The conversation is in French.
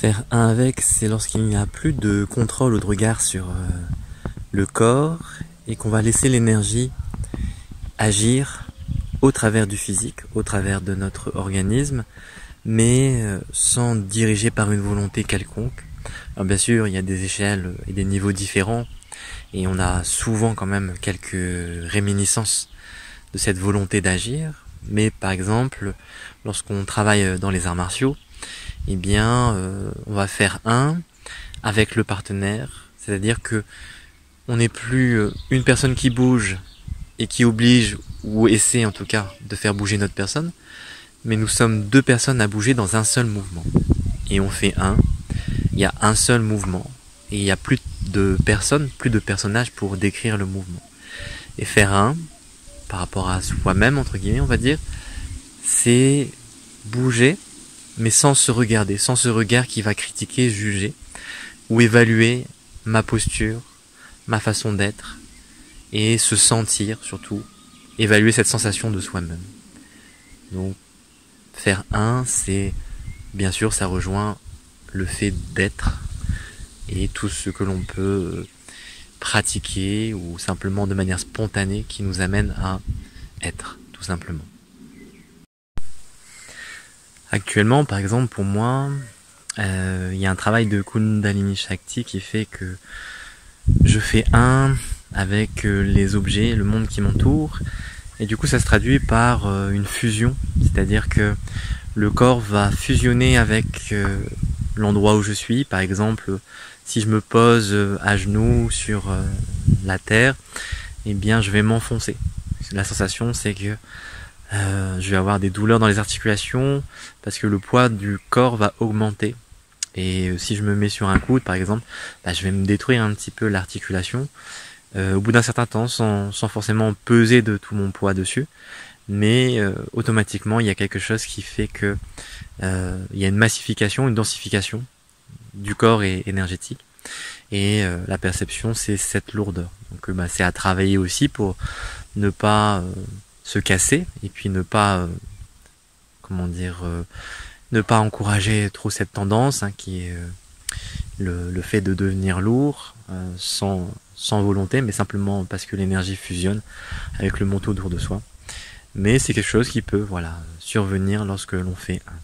Faire un avec, c'est lorsqu'il n'y a plus de contrôle ou de regard sur le corps et qu'on va laisser l'énergie agir au travers du physique, au travers de notre organisme, mais sans diriger par une volonté quelconque. Alors bien sûr, il y a des échelles et des niveaux différents et on a souvent quand même quelques réminiscences de cette volonté d'agir, mais par exemple, lorsqu'on travaille dans les arts martiaux, eh bien, on va faire un avec le partenaire, c'est-à-dire que on n'est plus une personne qui bouge et qui oblige, ou essaie en tout cas, de faire bouger notre personne, mais nous sommes deux personnes à bouger dans un seul mouvement. Et on fait un, il y a un seul mouvement, et il n'y a plus de personnes, plus de personnages pour décrire le mouvement. Et faire un, par rapport à soi-même, entre guillemets, on va dire, c'est bouger, mais sans se regarder, sans ce regard qui va critiquer, juger, ou évaluer ma posture, ma façon d'être, et se sentir surtout, évaluer cette sensation de soi-même. Donc, faire un, c'est, bien sûr, ça rejoint le fait d'être, et tout ce que l'on peut pratiquer, ou simplement de manière spontanée, qui nous amène à être, tout simplement. Actuellement, par exemple, pour moi, il y a un travail de Kundalini Shakti qui fait que je fais un avec les objets, le monde qui m'entoure, et du coup ça se traduit par une fusion, c'est-à-dire que le corps va fusionner avec l'endroit où je suis. Par exemple, si je me pose à genoux sur la terre, eh bien je vais m'enfoncer. La sensation, c'est que je vais avoir des douleurs dans les articulations parce que le poids du corps va augmenter. Et si je me mets sur un coude, par exemple, je vais me détruire un petit peu l'articulation au bout d'un certain temps, sans forcément peser de tout mon poids dessus. Mais automatiquement, il y a quelque chose qui fait que il y a une massification, une densification du corps et énergétique. Et la perception, c'est cette lourdeur. Donc c'est à travailler aussi pour ne pas se casser et puis ne pas ne pas encourager trop cette tendance qui est le fait de devenir lourd sans volonté, mais simplement parce que l'énergie fusionne avec le manteau autour de soi. Mais c'est quelque chose qui peut survenir lorsque l'on fait un.